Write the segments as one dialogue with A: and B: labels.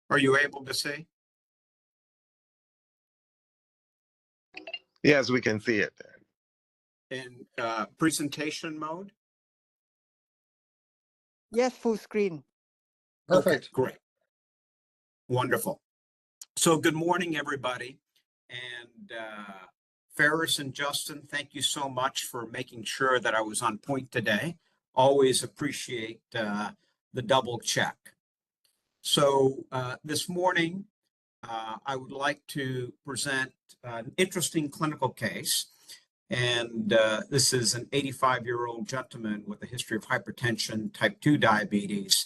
A: Are you able to see?
B: Yes, we can see it.
A: In presentation mode?
C: Yes, full screen.
A: Okay, great. Wonderful. So good morning, everybody. And Ferris and Justin, thank you so much for making sure that I was on point today. Always appreciate the double check. So this morning, I would like to present an interesting clinical case. And this is an 85-year-old gentleman with a history of hypertension, type 2 diabetes,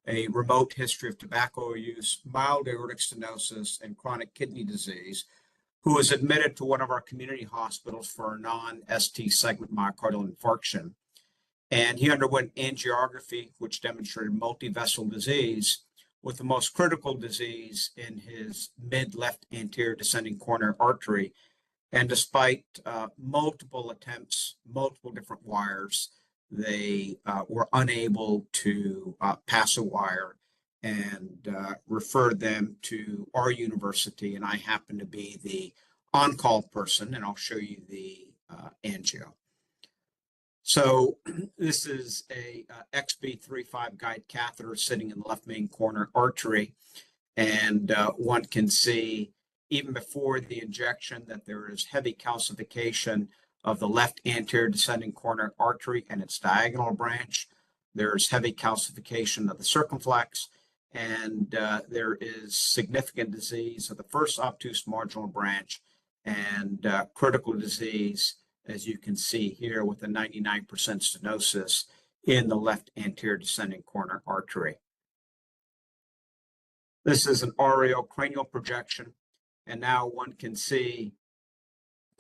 A: a remote history of tobacco use, mild aortic stenosis, and chronic kidney disease, who was admitted to one of our community hospitals for a non-ST segment myocardial infarction. And he underwent angiography, which demonstrated multi-vessel disease, with the most critical disease in his mid-left anterior descending coronary artery. And despite multiple attempts, multiple different wires, they were unable to pass a wire and referred them to our university. And I happen to be the on-call person, and I'll show you the angio. So this is a XB35 guide catheter sitting in the left main coronary artery. And one can see even before the injection that there is heavy calcification of the left anterior descending coronary artery and its diagonal branch. There's heavy calcification of the circumflex, and there is significant disease of the first obtuse marginal branch and critical disease, as you can see here, with a 99% stenosis in the left anterior descending coronary artery. This is an RAO cranial projection, and now one can see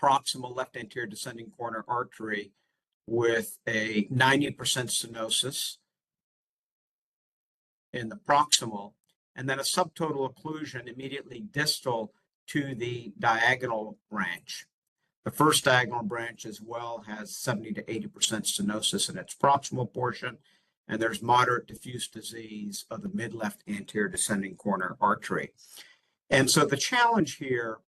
A: proximal left anterior descending coronary artery with a 90% stenosis in the proximal, and then a subtotal occlusion immediately distal to the diagonal branch. The first diagonal branch as well has 70 to 80% stenosis in its proximal portion, and there's moderate diffuse disease of the mid-left anterior descending coronary artery. And so the challenge here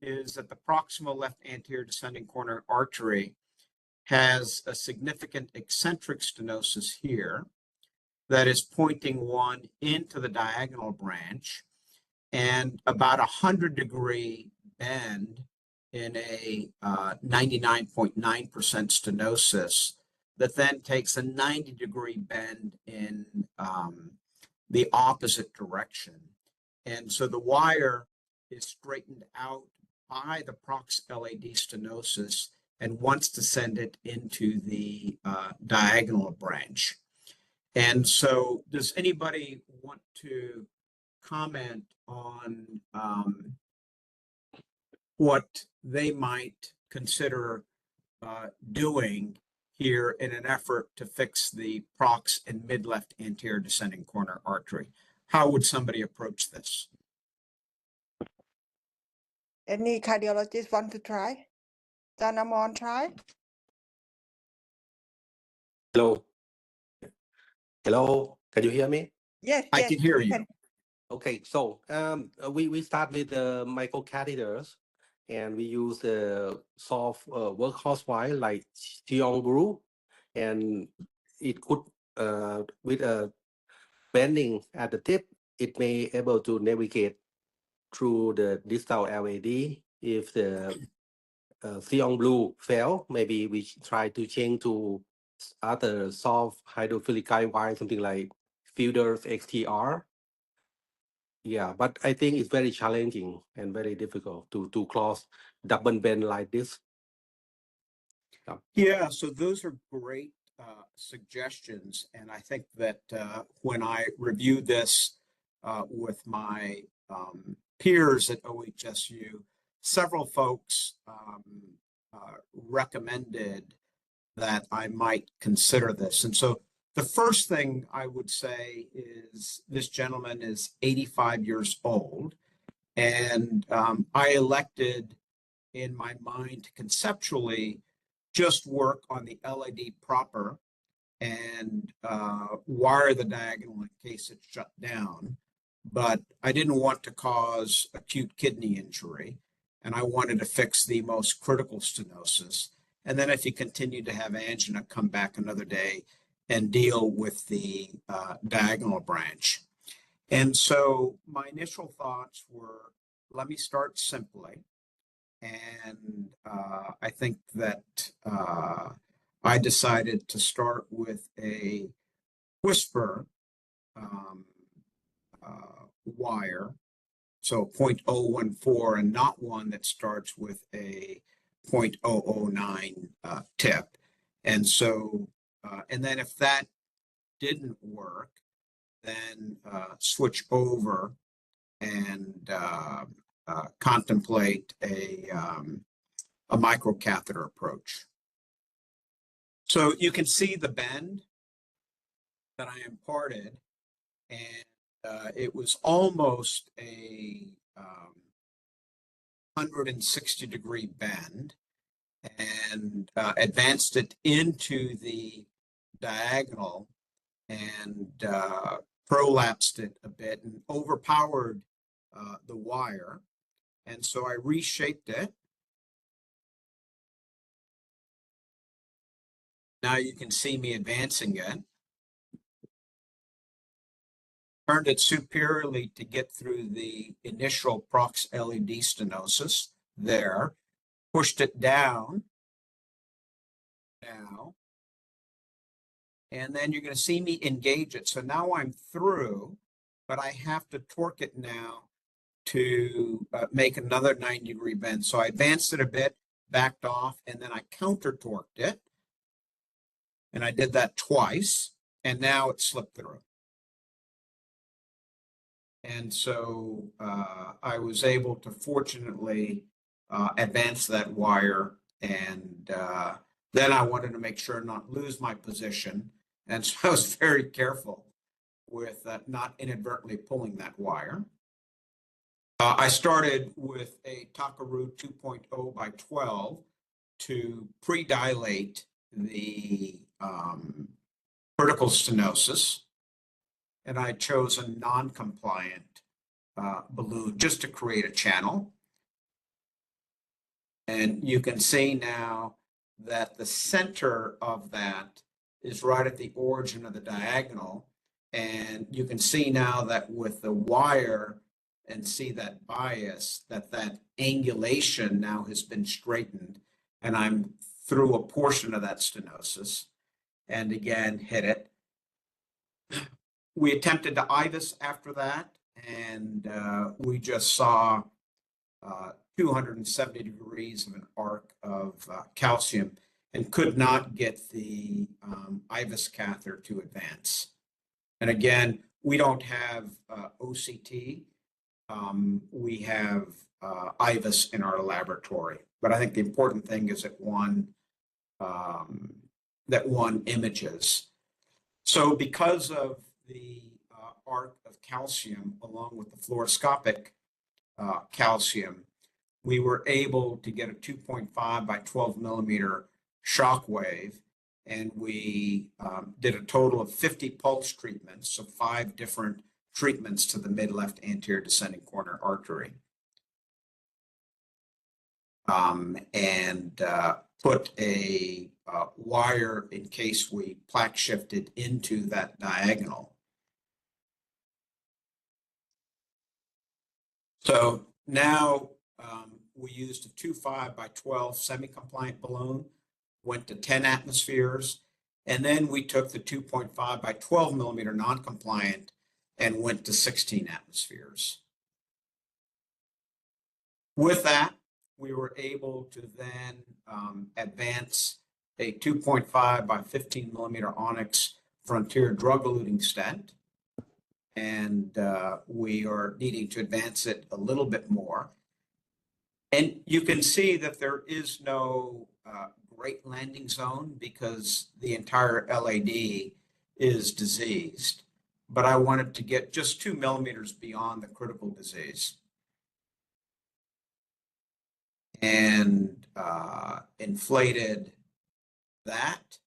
A: is that the proximal left anterior descending coronary artery has a significant eccentric stenosis here that is pointing one into the diagonal branch and about 100-degree bend in a 99.9% stenosis that then takes a 90-degree bend in the opposite direction. And so the wire is straightened out by the prox LAD stenosis and wants to send it into the diagonal branch. And so does anybody want to comment on what they might consider doing here in an effort to fix the prox and mid-left anterior descending coronary artery? How would somebody approach this?
C: Any cardiologist want to try? Janamon, try?
D: Hello. Hello. Can you hear me?
C: Yes,
A: I
C: yes.
A: can hear
C: we
A: you.
C: can.
D: Okay. So we start with the microcatheters, and we use the soft workhorse wire like Cigarroa, and it could with a bending at the tip, it may able to navigate through the distal LAD. If the Cigarroa fail, maybe we try to change to other soft hydrophilic guide wire, something like Fielders XTR. Yeah, but I think it's very challenging and very difficult to cross double bend like this.
A: Yeah, so those are great suggestions. And I think that when I reviewed this with my peers at OHSU, several folks recommended that I might consider this. And so the first thing I would say is this gentleman is 85 years old, and I elected in my mind conceptually just work on the LAD proper and wire the diagonal in case it's shut down. but I didn't want to cause acute kidney injury, and I wanted to fix the most critical stenosis. And then if you continue to have angina, come back another day and deal with the diagonal branch. And so my initial thoughts were, let me start simply. And I think that I decided to start with a whisper wire, so 0.014, and not one that starts with a 0.009 tip. And so, and then if that didn't work, then switch over and contemplate a microcatheter approach. So you can see the bend that I imparted, and it was almost a 160-degree bend, and advanced it into the diagonal and prolapsed it a bit and overpowered the wire. And so I reshaped it. Now you can see me advancing it. Turned it superiorly to get through the initial prox LED stenosis there. Pushed it down. Now. And then you're going to see me engage it. So now I'm through, but I have to torque it now to make another 90-degree bend. So I advanced it a bit, backed off, and then I counter torqued it. And I did that twice, and now it slipped through. And so I was able to fortunately advance that wire, and then I wanted to make sure not lose my position. And so I was very careful with not inadvertently pulling that wire. I started with a Cigarroa 2.0 by 12 to pre-dilate the vertical stenosis, and I chose a non-compliant balloon just to create a channel. And you can see now that the center of that is right at the origin of the diagonal. And you can see now that with the wire and see that bias, that angulation now has been straightened. And I'm through a portion of that stenosis. And again, hit it. We attempted to IVUS after that, and we just saw 270 degrees of an arc of calcium and could not get the IVUS catheter to advance. And again, we don't have OCT. We have IVUS in our laboratory. But I think the important thing is that one images. So because of the arc of calcium along with the fluoroscopic calcium, we were able to get a 2.5 by 12 millimeter shock wave, and we did a total of 50 pulse treatments, so 5 different treatments to the mid-left anterior descending coronary artery. And put a wire in case we plaque shifted into that diagonal. So now we used a 2.5 by 12 semi-compliant balloon, went to 10 atmospheres, and then we took the 2.5 by 12 millimeter non-compliant and went to 16 atmospheres. With that, we were able to then advance a 2.5 by 15 millimeter Onyx frontier drug-eluting stent. And we are needing to advance it a little bit more. And you can see that there is no great landing zone because the entire LAD is diseased. But I wanted to get just 2 millimeters beyond the critical disease. And inflated that.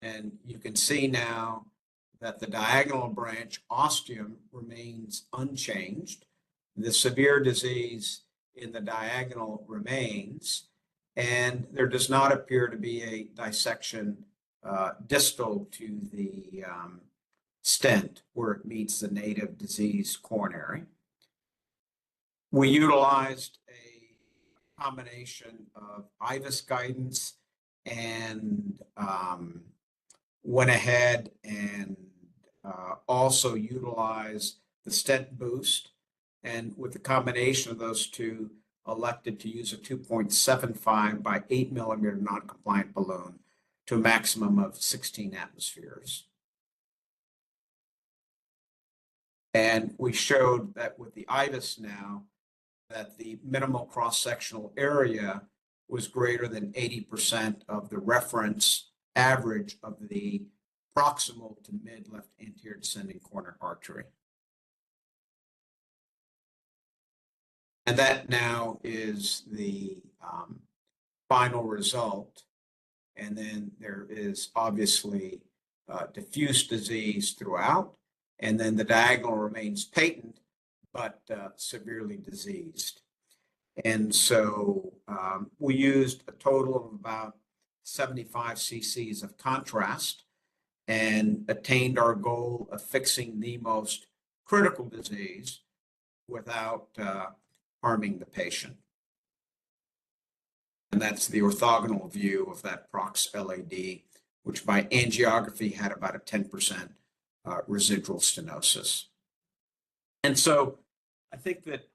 A: And you can see now that the diagonal branch ostium remains unchanged. The severe disease in the diagonal remains, and there does not appear to be a dissection distal to the stent where it meets the native disease coronary. We utilized a combination of IVUS guidance and went ahead and also utilized the stent boost. And with the combination of those two, elected to use a 2.75 by 8 millimeter non-compliant balloon to a maximum of 16 atmospheres. And we showed that with the IVUS now, that the minimal cross-sectional area was greater than 80% of the reference average of the proximal to mid left anterior descending coronary artery. And that now is the final result. And then there is obviously diffuse disease throughout. And then the diagonal remains patent, but severely diseased. And so we used a total of about 75 cc's of contrast and attained our goal of fixing the most critical disease without harming the patient. And that's the orthogonal view of that Prox LAD, which by angiography had about a 10% residual stenosis. And so I think that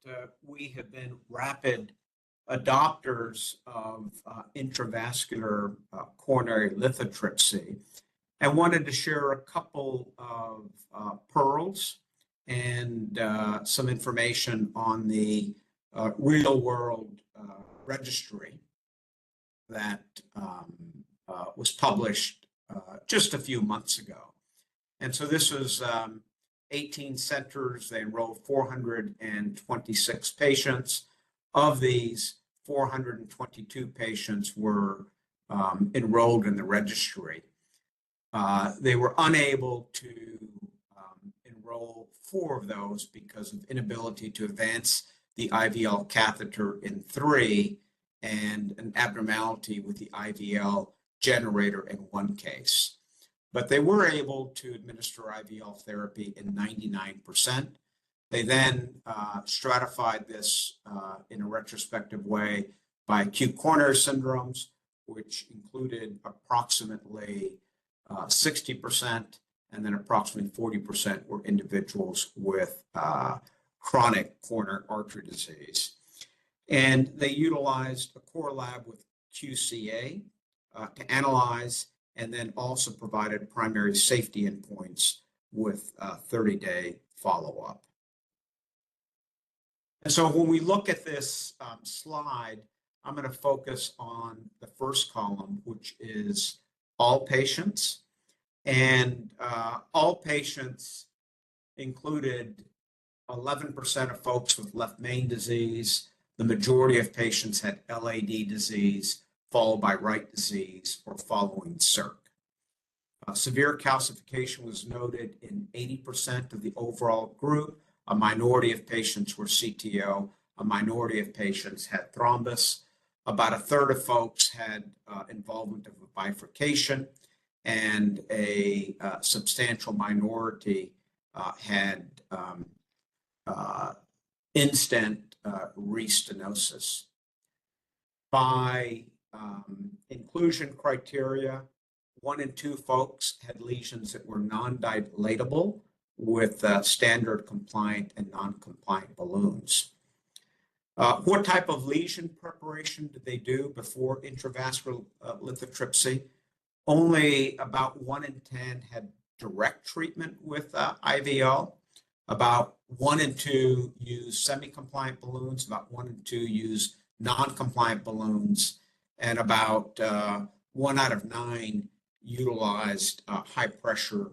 A: we have been rapid adopters of intravascular coronary lithotripsy and wanted to share a couple of pearls and some information on the real world registry that was published just a few months ago. And so this was 18 centers. They enrolled 426 patients. Of these, 422 patients were enrolled in the registry. They were unable to enroll 4 of those because of inability to advance the IVL catheter in 3 and an abnormality with the IVL generator in 1 case. But they were able to administer IVL therapy in 99%. They then stratified this in a retrospective way by acute coronary syndromes, which included approximately 60%, and then approximately 40% were individuals with chronic coronary artery disease. And they utilized a core lab with QCA to analyze, and then also provided primary safety endpoints with 30-day follow-up. And so when we look at this slide, I'm going to focus on the first column, which is all patients. And all patients included 11% of folks with left main disease. The majority of patients had LAD disease, followed by right disease or following CIRC. Severe calcification was noted in 80% of the overall group. A minority of patients were CTO. A minority of patients had thrombus. About a third of folks had involvement of a bifurcation, and a substantial minority had in-stent restenosis. By inclusion criteria, 1 in 2 folks had lesions that were non-dilatable with standard compliant and non-compliant balloons. What type of lesion preparation did they do before intravascular lithotripsy? Only about 1 in 10 had direct treatment with IVL. About 1 in 2 used semi-compliant balloons. About 1 in 2 used non-compliant balloons. And about 1 out of 9 utilized high-pressure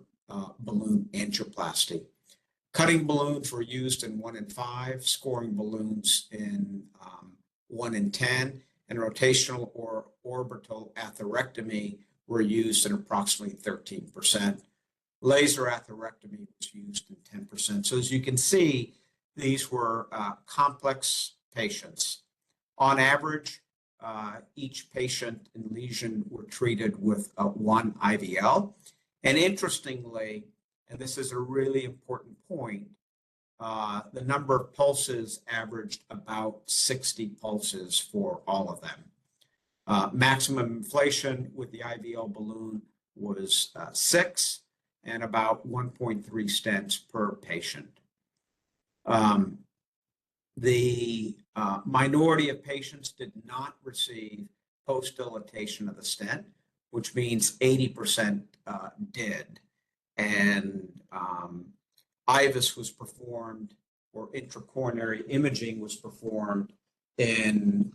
A: balloon angioplasty. Cutting balloons were used in 1 in 5, scoring balloons in 1 in 10, and rotational or orbital atherectomy were used in approximately 13%. Laser atherectomy was used in 10%. So as you can see, these were complex patients. On average, each patient and lesion were treated with one IVL. And interestingly, and this is a really important point, the number of pulses averaged about 60 pulses for all of them. Maximum inflation with the IVL balloon was 6 and about 1.3 stents per patient. The minority of patients did not receive post-dilatation of the stent, which means 80% did. And IVUS was performed, or intracoronary imaging was performed in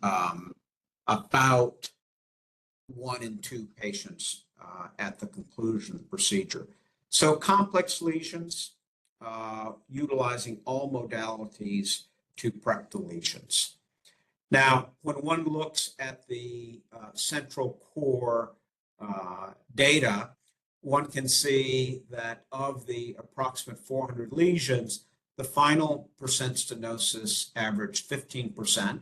A: about 1 in 2 patients at the conclusion of the procedure. So complex lesions, utilizing all modalities to prep the lesions. Now, when one looks at the central core data, one can see that of the approximate 400 lesions, the final percent stenosis averaged 15%,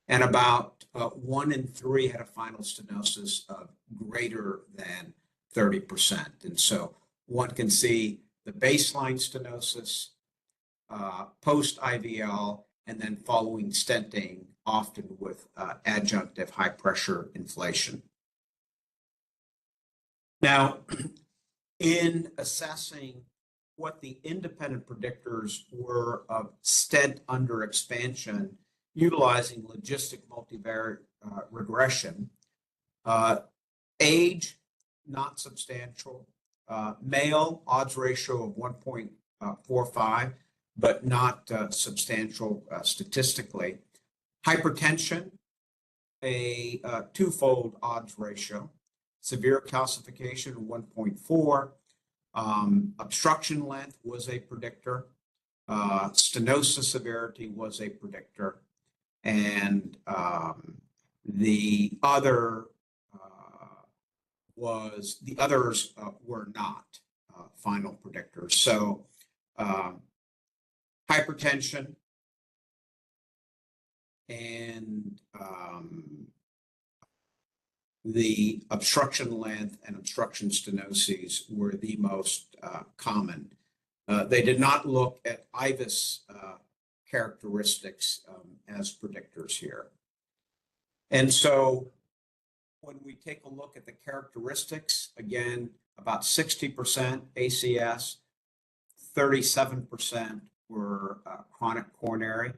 A: and about 1 in 3 had a final stenosis of greater than 30%. And so one can see the baseline stenosis, post-IVL, and then following stenting, often with adjunctive high-pressure inflation. Now, in assessing what the independent predictors were of stent under expansion, utilizing logistic multivariate regression, age, not substantial, male, odds ratio of 1.45, but not substantial statistically. Hypertension, a twofold odds ratio. Severe calcification, 1.4. Obstruction length was a predictor. Stenosis severity was a predictor. And the others were not final predictors. So hypertension and the obstruction length and obstruction stenoses were the most common. They did not look at IVUS characteristics as predictors here. And so when we take a look at the characteristics, again, about 60% ACS, 37% were chronic coronary.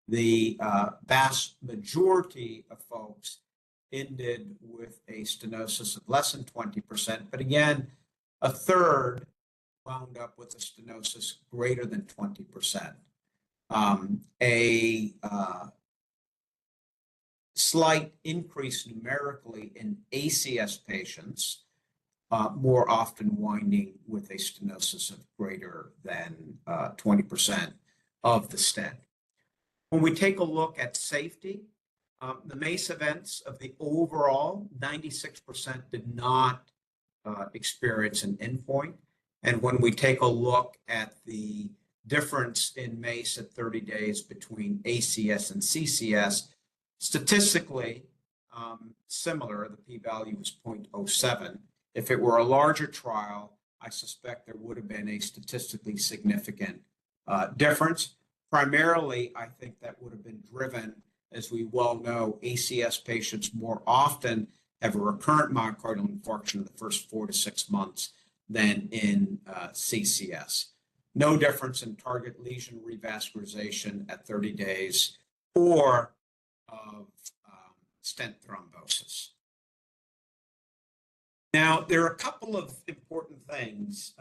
A: The vast majority of folks ended with a stenosis of less than 20%, but again, a third wound up with a stenosis greater than 20%. A slight increase numerically in ACS patients, more often winding with a stenosis of greater than 20% of the stent. When we take a look at safety, the MACE events of the overall, 96% did not experience an endpoint. And when we take a look at the difference in MACE at 30 days between ACS and CCS, statistically similar, the p-value was 0.07. If it were a larger trial, I suspect there would have been a statistically significant difference. Primarily, I think that would have been driven, as we well know, ACS patients more often have a recurrent myocardial infarction in the first 4 to 6 months than in CCS. No difference in target lesion revascularization at 30 days or of stent thrombosis. Now, there are a couple of important things.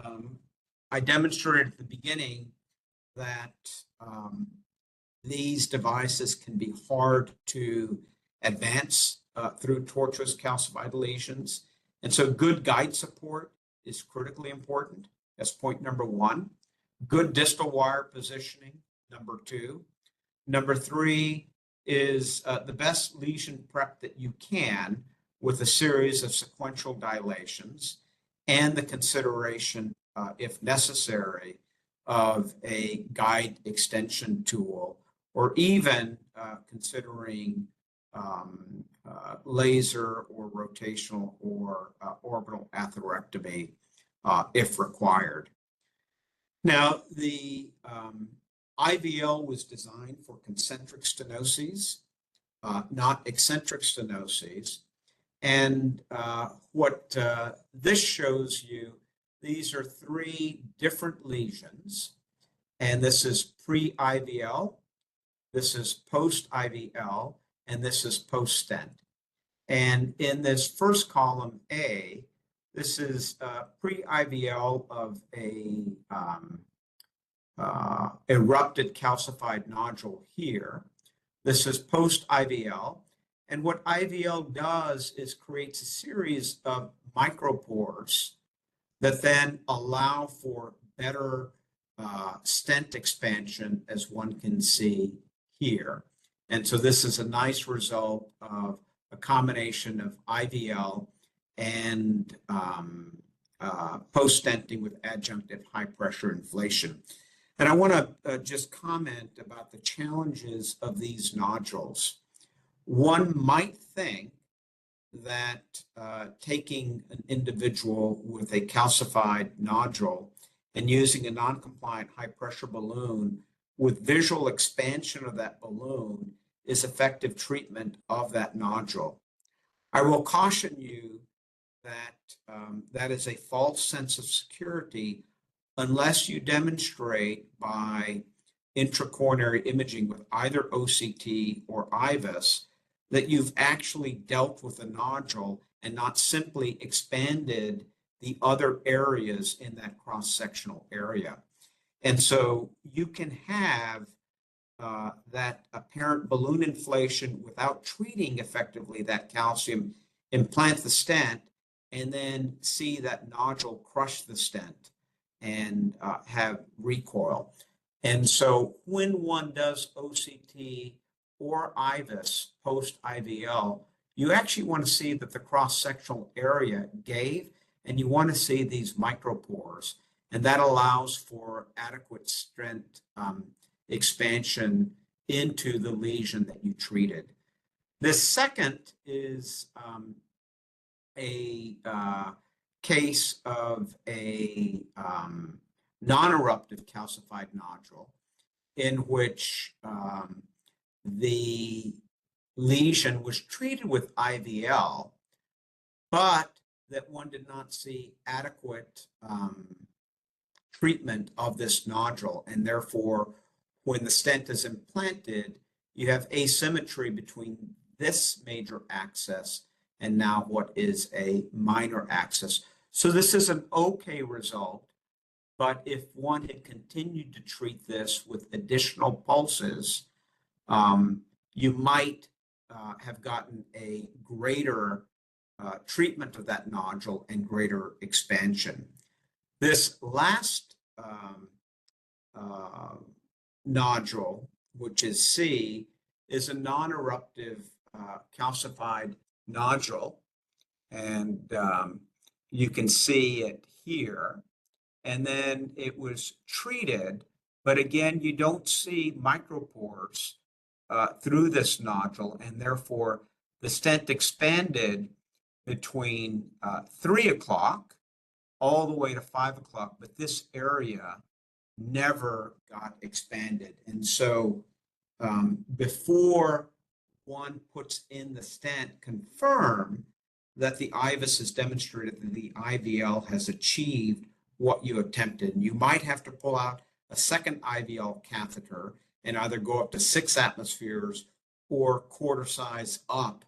A: I demonstrated at the beginning that these devices can be hard to advance through tortuous calcified lesions. And so good guide support is critically important. That's point number 1. Good distal wire positioning, number 2. Number 3 is the best lesion prep that you can with a series of sequential dilations and the consideration if necessary, of a guide extension tool, or even considering laser or rotational or orbital atherectomy if required. Now, the IVL was designed for concentric stenoses, not eccentric stenoses. And what this shows you, these are 3 different lesions. And this is pre-IVL, this is post-IVL, and this is post-stent. And in this first column A, this is pre-IVL of a erupted calcified nodule here. This is post-IVL. And what IVL does is creates a series of micropores that then allow for better stent expansion, as one can see here. And so this is a nice result of a combination of IVL and post-stenting with adjunctive high-pressure inflation. And I want to just comment about the challenges of these nodules. One might think that taking an individual with a calcified nodule and using a non-compliant high-pressure balloon with visual expansion of that balloon is effective treatment of that nodule. I will caution you that that is a false sense of security unless you demonstrate by intracoronary imaging with either OCT or IVUS that you've actually dealt with a nodule and not simply expanded the other areas in that cross-sectional area. And so you can have that apparent balloon inflation without treating effectively that calcium, implant the stent, and then see that nodule crush the stent and have recoil. And so when one does OCT or IVUS post-IVL, you actually want to see that the cross-sectional area gave, and you want to see these micropores, and that allows for adequate strength expansion into the lesion that you treated. The second is a case of a non-eruptive calcified nodule in which the lesion was treated with IVL, but that one did not see adequate treatment of this nodule. And therefore, when the stent is implanted, you have asymmetry between this major axis and now what is a minor axis. So this is an okay result, but if one had continued to treat this with additional pulses, you might have gotten a greater treatment of that nodule and greater expansion. This last nodule, which is C, is a non-eruptive calcified nodule, and you can see it here. And then it was treated, but again, you don't see micropores through this nodule, and therefore the stent expanded between 3 o'clock all the way to 5 o'clock, but this area never got expanded. And so before one puts in the stent, confirm that the IVUS has demonstrated that the IVL has achieved what you attempted. You might have to pull out a second IVL catheter and either go up to 6 atmospheres or quarter size up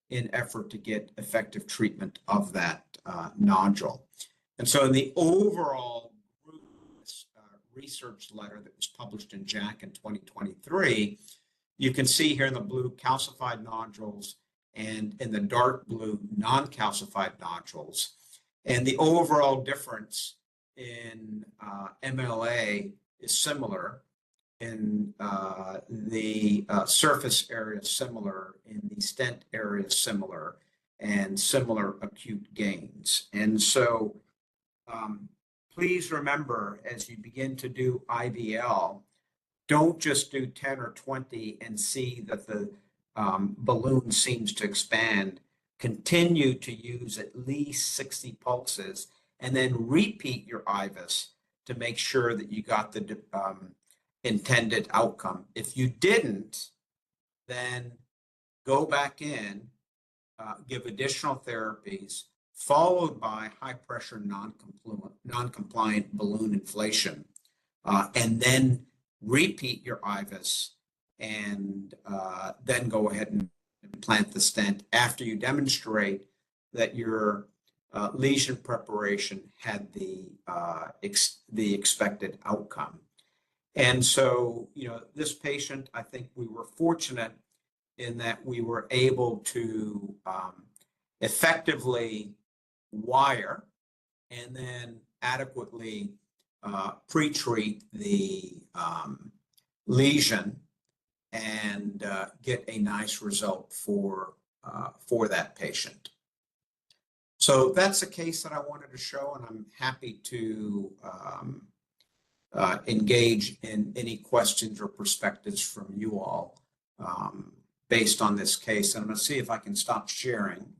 A: in effort to get effective treatment of that nodule. And so in the overall group research letter that was published in JACC in 2023, you can see here in the blue calcified nodules and in the dark blue non-calcified nodules. And the overall difference in MLA is similar, in the surface area similar, in the stent area similar, and similar acute gains. And so please remember as you begin to do IVL, don't just do 10 or 20 and see that the balloon seems to expand. Continue to use at least 60 pulses and then repeat your IVUS to make sure that you got the intended outcome. If you didn't, then go back in, give additional therapies, followed by high pressure non-compliant balloon inflation, and then repeat your IVUS and then go ahead and implant the stent after you demonstrate that your lesion preparation had the expected outcome. And so, this patient, I think we were fortunate in that we were able to effectively wire and then adequately pre-treat the lesion and get a nice result for that patient. So that's a case that I wanted to show, and I'm happy to engage in any questions or perspectives from you all based on this case. And I'm going to see if I can stop sharing.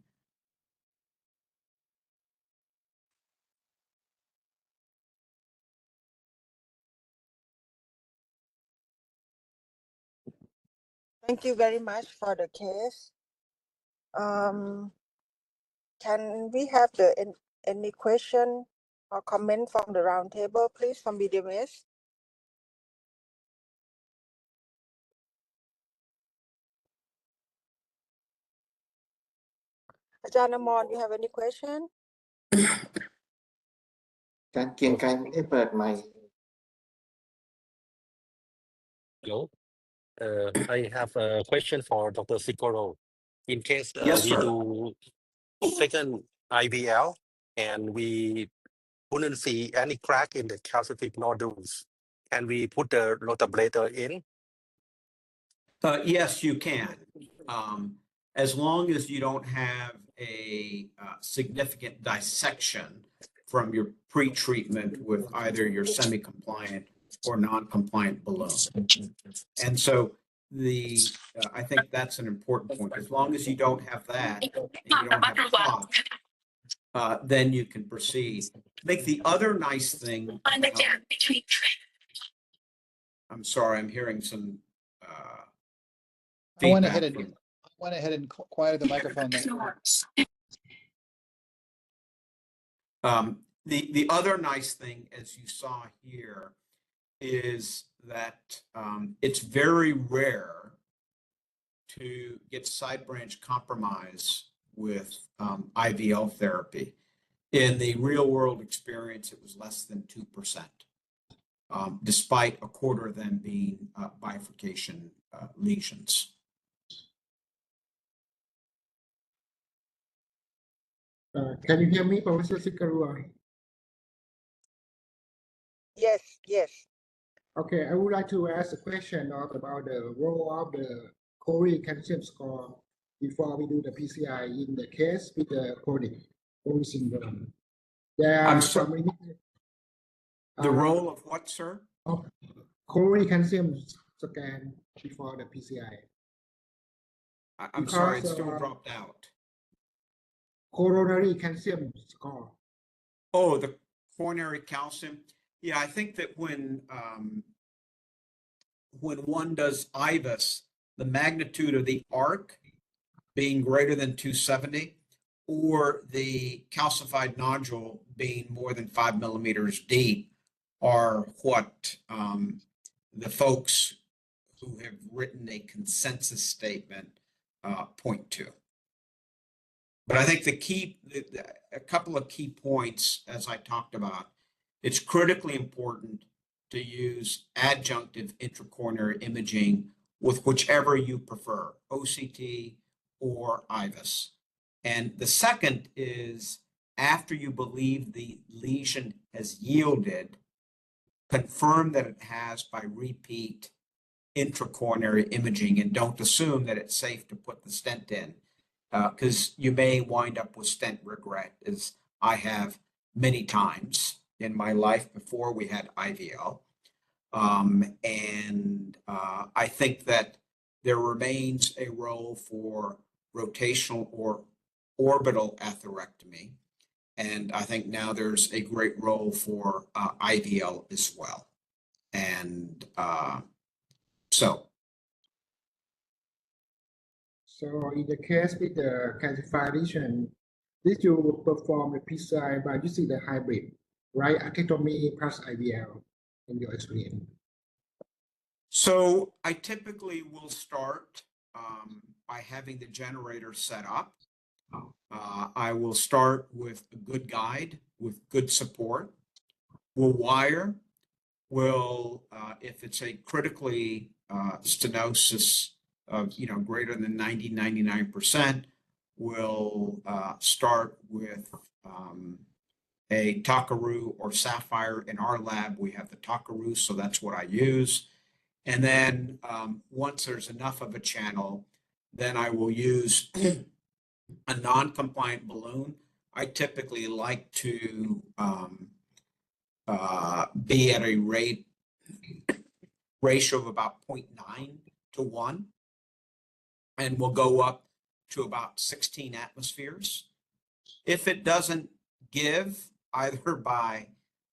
C: Thank you very much for the case. Can we have any question or comment from the round table, please, from BDMS? Ajahn Amon, you have any question?
B: อาจารย์เกรียงไกรไม่ได้เปิดไมค์
D: Hello. I have a question for Dr. Cigarroa. In case
A: Yes,
D: we
A: sir.
D: do second IVL and we couldn't see any crack in the calcific nodules, can we put the rotablator in?
A: Yes, you can. As long as you don't have a significant dissection from your pre-treatment with either your semi-compliant or non-compliant balloon. And so I think that's an important point. As long as you don't have that and you don't have clot, then you can proceed. I think the other nice thing I'm sorry, I'm hearing some
E: I went ahead
A: feedback
E: and quieted the microphone there.
A: The other nice thing, as you saw here, is that it's very rare to get side branch compromise with IVL therapy. In the real world experience, it was less than 2%, despite a quarter of them being bifurcation lesions.
B: Can you hear me, Professor Cigarroa?
C: Yes, yes.
B: Okay, I would like to ask a question about the role of the Cori calcium score before we do the PCI in the case with the chronic Cori syndrome.
A: I'm sorry. The role of what, sir?
B: Of Cori calcium scan before the PCI.
A: I'm sorry, it still dropped out.
B: Coronary calcium score.
A: Oh, the coronary calcium. Yeah, I think that when one does IVUS, the magnitude of the arc being greater than 270, or the calcified nodule being more than 5 millimeters deep, are what the folks who have written a consensus statement point to. But I think a couple of key points, as I talked about, it's critically important to use adjunctive intracoronary imaging with whichever you prefer, OCT or IVUS. And the second is, after you believe the lesion has yielded, confirm that it has by repeat intracoronary imaging, and don't assume that it's safe to put the stent in, because you may wind up with stent regret, as I have many times. in my life before we had IVL. I think that there remains a role for rotational or orbital atherectomy. And I think now there's a great role for IVL as well. And so.
B: So in the case with the calcified lesion, did you perform the PCI by using the hybrid, right? Atherectomy plus IVL in your experience?
A: So I typically will start by having the generator set up. I will start with a good guide with good support. We'll wire. We'll, if it's a critically stenosis of greater than 99%, we'll start with a Cigarroa or Sapphire. In our lab, we have the Cigarroa, so that's what I use. And then once there's enough of a channel, then I will use a non-compliant balloon. I typically like to be at a ratio of about 0.9 to 1. And we'll go up to about 16 atmospheres. If it doesn't give, either by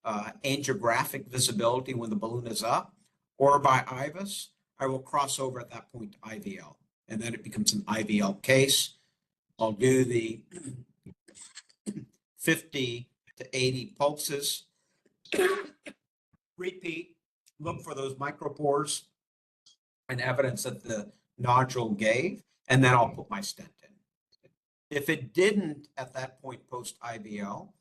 A: angiographic visibility when the balloon is up or by IVUS, I will cross over at that point to IVL. And then it becomes an IVL case. I'll do the 50 to 80 pulses. Repeat, look for those micropores and evidence that the nodule gave, and then I'll put my stent in. If it didn't at that point post IVL,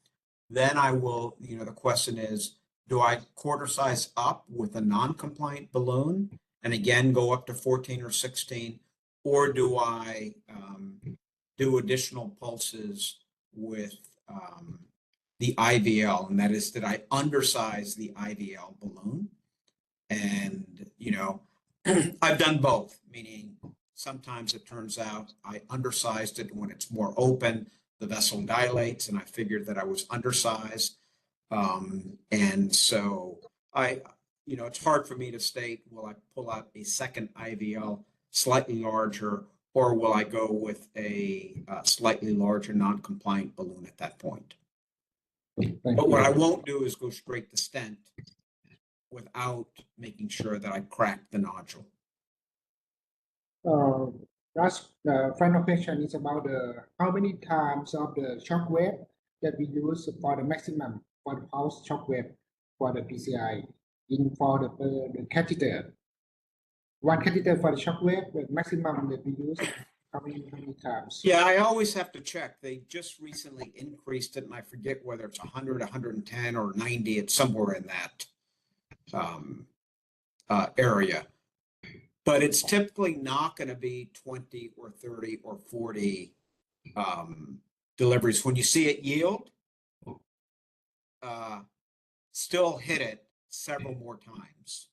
A: then I will, the question is, do I quarter size up with a non-compliant balloon and again go up to 14 or 16, or do I do additional pulses with the IVL? And that is, that I undersize the IVL balloon. And, I've done both, meaning sometimes it turns out I undersized it when it's more open, the vessel dilates, and I figured that I was undersized. And so it's hard for me to state, will I pull out a second IVL slightly larger, or will I go with a slightly larger non-compliant balloon at that point? But what I won't do is go straight to stent without making sure that I crack the nodule.
B: Last final question is about how many times of the shock wave that we use for the maximum for the pulse shock wave for the PCI for the catheter. One catheter for the shock wave, the maximum that we use, how many times?
A: Yeah, I always have to check. They just recently increased it, and I forget whether it's 100, 110, or 90. It's somewhere in that area. But it's typically not going to be 20 or 30 or 40 deliveries. When you see it yield, still hit it several more times.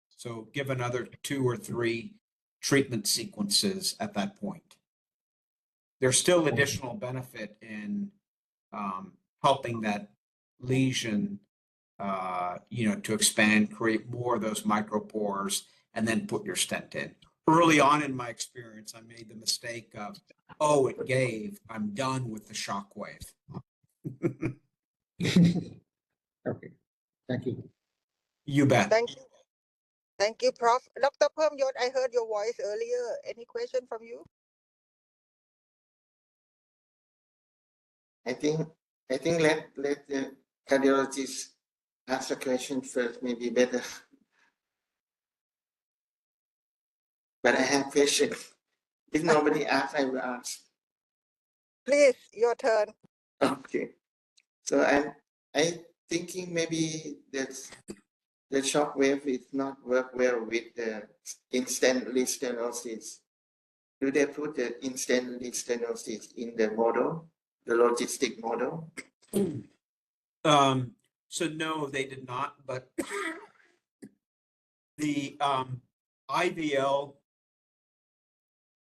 A: So give another 2 or 3 treatment sequences at that point. There's still additional benefit in helping that lesion, to expand, create more of those micropores, and then put your stent in. Early on in my experience, I made the mistake of, oh, it gave, I'm done with the shock wave.
B: Okay, thank you.
A: You bet.
C: Thank you, Prof. Dr. Permyot, I heard your voice earlier. Any question from you?
E: I think let the cardiologist ask a question first, maybe better. But I have question. If nobody asks, I will ask.
C: Please, your turn.
E: Okay. So I thinking maybe that the shock wave is not work well with the instantly stenosis. Do they put the instantly stenosis in the model, the logistic model?
A: So no, they did not, but the IVL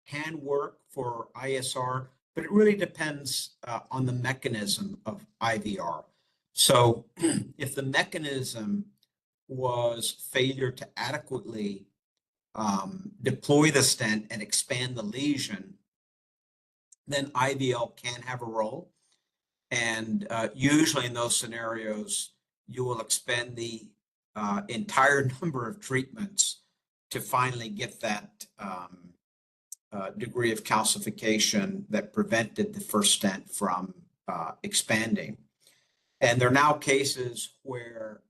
A: can work for ISR, but it really depends on the mechanism of IVR. So if the mechanism was failure to adequately deploy the stent and expand the lesion, then IVL can have a role. And usually in those scenarios, you will expend the entire number of treatments to finally get that degree of calcification that prevented the first stent from expanding. And there are now cases where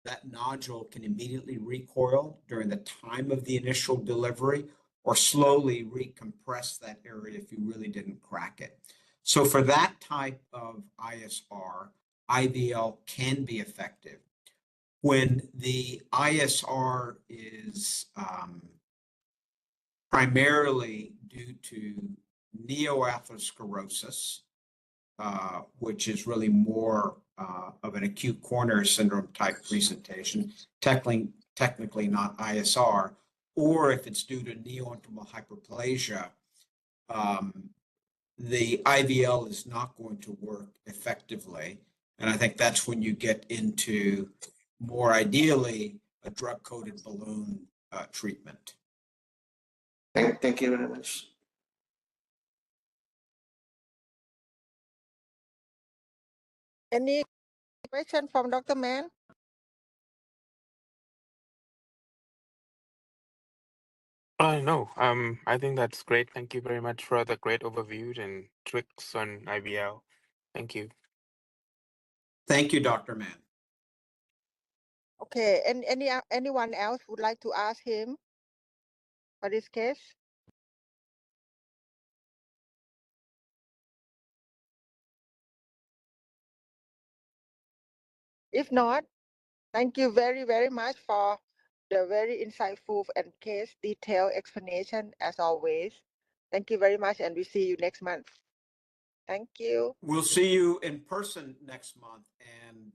A: that nodule can immediately recoil during the time of the initial delivery or slowly recompress that area if you really didn't crack it. So for that type of ISR, IVL can be effective. When the ISR is primarily due to neoatherosclerosis, which is really more of an acute coronary syndrome type presentation, technically not ISR, or if it's due to neointimal hyperplasia, the IVL is not going to work effectively. And I think that's when you get into more ideally a drug-coated balloon treatment.
E: Thank you very much.
C: Any question from Dr. Mann?
F: No, I think that's great. Thank you very much for the great overview and tricks on IVL. Thank you.
A: Thank you, Dr. Mann.
C: Okay, and anyone else would like to ask him for this case? If not, thank you very, very much for the very insightful and case detailed explanation as always. Thank you very much, and we see you next month. Thank you.
A: We'll see you in person next month. And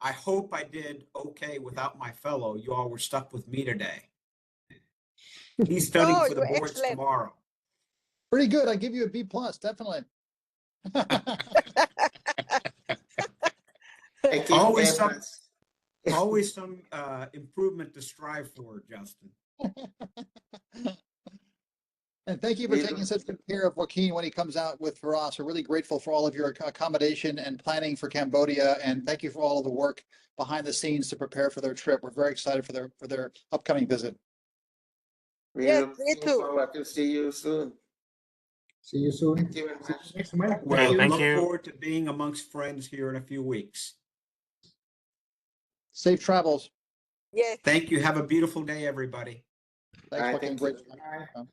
A: I hope I did okay without my fellow. You all were stuck with me today. He's studying
C: No,
A: for the
C: you're
A: boards
C: excellent.
A: tomorrow.
G: Pretty good. I give you a B+, definitely.
E: I give
A: Always
E: A+.
A: some, always some improvement to strive for, Justin.
G: And thank you for taking such good care of Joaquin when he comes out with Firas. We're really grateful for all of your accommodation and planning for Cambodia. And thank you for all of the work behind the scenes to prepare for their trip. We're very excited for their upcoming visit.
E: We
C: Yes,
E: look
C: me too.
E: forward to see you soon.
B: See you soon.
E: Thank you very
B: See
E: much.
B: you next month.
A: Well,
F: Thank
A: look
F: you.
A: forward to being amongst friends here in a few weeks.
G: Safe travels.
C: Yes.
A: Thank you. Have a beautiful day, everybody.
G: Thanks,
E: Bye,
G: Joaquin.
E: thank
G: Great.
E: you.
B: Bye.